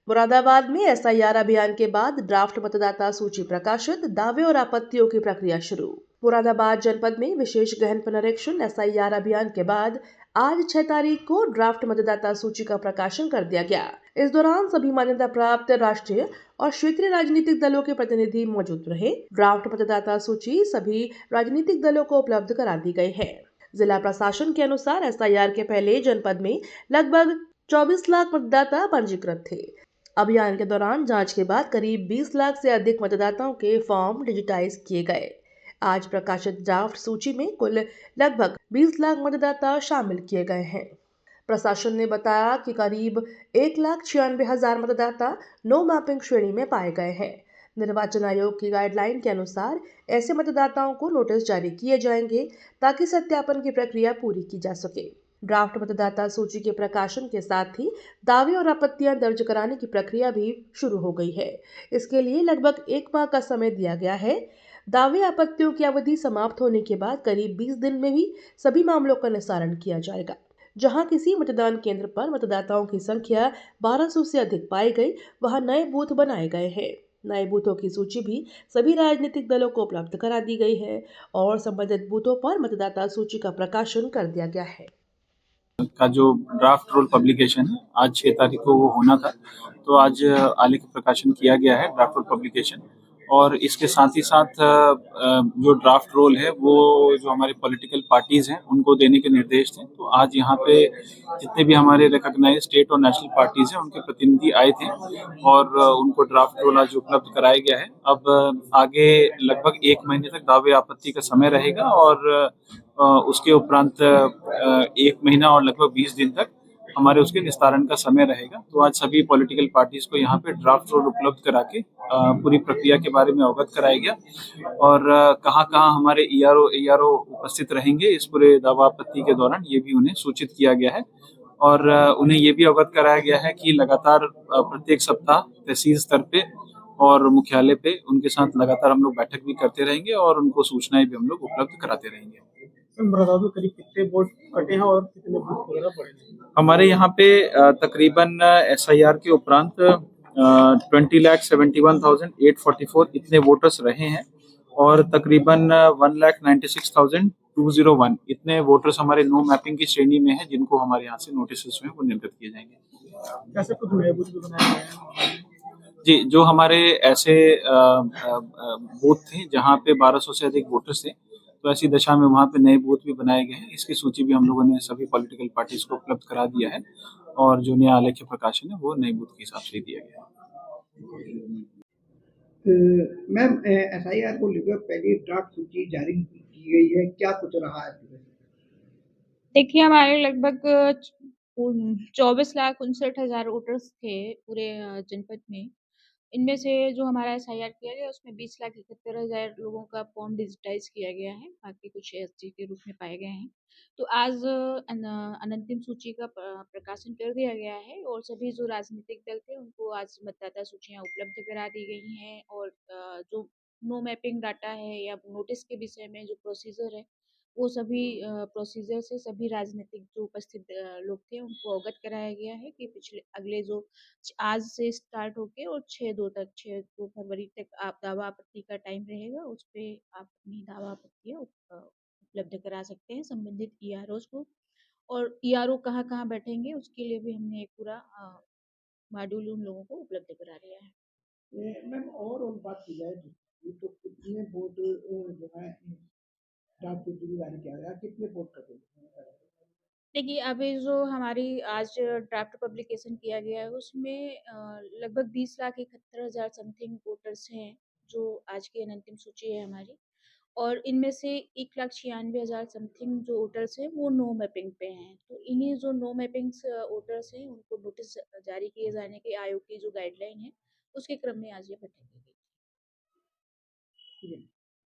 मुरादाबाद में एसआईआर अभियान के बाद ड्राफ्ट मतदाता सूची प्रकाशित, दावे और आपत्तियों की प्रक्रिया शुरू। मुरादाबाद जनपद में विशेष गहन पुनरीक्षण एसआईआर अभियान के बाद आज 6 तारीख को ड्राफ्ट मतदाता सूची का प्रकाशन कर दिया गया। इस दौरान सभी मान्यता प्राप्त राष्ट्रीय और क्षेत्रीय राजनीतिक दलों के प्रतिनिधि मौजूद रहे। ड्राफ्ट मतदाता सूची सभी राजनीतिक दलों को उपलब्ध करा दी गई है। जिला प्रशासन के अनुसार एसआईआर के पहले जनपद में लगभग 24 लाख मतदाता पंजीकृत थे। अभियान के दौरान जांच के बाद करीब 20 लाख से अधिक मतदाताओं के फॉर्म डिजिटाइज किए गए। आज प्रकाशित ड्राफ्ट सूची में कुल लगभग 20 लाख मतदाता शामिल किए गए हैं। प्रशासन ने बताया कि करीब 1,96,000 मतदाता नो मैपिंग श्रेणी में पाए गए हैं। निर्वाचन आयोग की गाइडलाइन के अनुसार ऐसे मतदाताओं को नोटिस जारी किए जाएंगे ताकि सत्यापन की प्रक्रिया पूरी की जा सके। ड्राफ्ट मतदाता सूची के प्रकाशन के साथ ही दावे और आपत्तियां दर्ज कराने की प्रक्रिया भी शुरू हो गई है। इसके लिए लगभग 1 माह का समय दिया गया है। दावे आपत्तियों की अवधि समाप्त होने के बाद करीब 20 दिन में भी सभी मामलों का निस्तारण किया जाएगा। जहां किसी मतदान केंद्र पर मतदाताओं की संख्या 1200 से अधिक पाई गई, वहां नए बूथ बनाए गए हैं। नए बूथों की सूची भी सभी राजनीतिक दलों को उपलब्ध करा दी गई है और संबंधित बूथों पर मतदाता सूची का प्रकाशन कर दिया गया है। का जो ड्राफ्ट रोल पब्लिकेशन है आज 6 तारीख को वो होना था, तो आज आलेख प्रकाशन किया गया है ड्राफ्ट रोल पब्लिकेशन। और इसके साथ ही साथ जो ड्राफ्ट रोल है वो जो हमारे पॉलिटिकल पार्टीज हैं उनको देने के निर्देश थे। तो आज यहाँ पे जितने भी हमारे रिकॉग्नाइज स्टेट और नेशनल पार्टीज हैं उनके प्रतिनिधि आए थे और उनको ड्राफ्ट रोल आज उपलब्ध कराया गया है। अब आगे लगभग 1 महीने तक दावे आपत्ति का समय रहेगा और उसके उपरांत 1 महीना और लगभग 20 दिन तक हमारे उसके निस्तारण का समय रहेगा। तो आज सभी पॉलिटिकल पार्टीज को यहाँ पे ड्राफ्ट रोल उपलब्ध करा के पूरी प्रक्रिया के बारे में अवगत कराया गया और कहाँ-कहाँ हमारे ईआरओ उपस्थित रहेंगे इस पूरे दावा आपत्ति के दौरान, ये भी उन्हें सूचित किया गया है। और उन्हें ये भी अवगत कराया गया है कि लगातार प्रत्येक सप्ताह तहसील स्तर पे और मुख्यालय पे उनके साथ लगातार हम लोग बैठक भी करते रहेंगे और उनको सूचनाएं भी हम लोग उपलब्ध कराते रहेंगे। करीब कितने वोट कटे हैं और कितने बूथ वगैरह पड़े हैं? हमारे यहाँ पे तकरीबन एसआईआर के उपरांत 20,71,844 इतने वोटर्स रहे हैं और तकरीबन 1,96,201 इतने वोटर्स हमारे नो मैपिंग की श्रेणी में हैं जिनको हमारे यहाँ से नोटिस में वो निर्गत किए जाएंगे। कैसे कुछ नए बूथ भी बनाए गए हैं? जी, जो हमारे ऐसे बूथ थे जहाँ पे 1200 से अधिक वोटर्स थे, तो ऐसी दशा में वहाँ पे नए बूथ भी बनाए गए हैं। इसकी सूची भी हम लोगों ने सभी पॉलिटिकल पार्टीज को उपलब्ध करा दिया है और जो नया आलेख्य प्रकाशन है वो नए बूथ के हिसाब से दिया गया है। मैम, एसआईआर को लेकर पहली ड्राफ्ट सूची जारी की गई है, क्या कुछ रहा है? देखिए, हमारे लगभग 24,59,000 वोटर्स थे पूरे जनपद में। इनमें से जो हमारा एसआईआर किया गया उसमें 20,71,000 लोगों का फॉर्म डिजिटाइज किया गया है, बाकी कुछ एसजी के रूप में पाए गए हैं। तो आज अंतिम सूची का प्रकाशन कर दिया गया है और सभी जो राजनीतिक दल थे उनको आज मतदाता सूचियां उपलब्ध करा दी गई हैं और जो नो मैपिंग डाटा है या नोटिस के विषय में जो प्रोसीजर है वो सभी प्रोसीजर से सभी राजनीतिक जो उपस्थित लोग थे उनको अवगत कराया गया है कि पिछले अगले जो आज से स्टार्ट होके और 6 फरवरी तक आप दावा आपत्ति का टाइम रहेगा, उस पे आप अपनी दावा आपत्तियाँ उपलब्ध करा सकते हैं संबंधित ईआरओज़ को। और ईआरओ कहाँ-कहाँ बैठेंगे उसके लिए भी हमने एक पूरा मॉड्यूल उन लोगों को उपलब्ध करा दिया है। मैम, ओवरऑल बात की जाए तो कितने वोट जो है ड्राफ्ट सूची में जारी किया गया, कितने वोट कटे? देखिए, अभी जो हमारी आज ड्राफ्ट पब्लिकेशन किया गया है उसमें लगभग 20,71,000 समथिंग वोटर्स हैं, जो आज की अंतिम सूची है हमारी। और इनमें से 1,96,000 समथिंग जो वोटर्स हैं वो नो मैपिंग पे हैं। तो इन्हीं जो नो मैपिंग्स वोटर्स हैं उनको नोटिस जारी किए जाने के आयोग की जो गाइडलाइन है, उसके क्रम में आज ये बैठक की गई।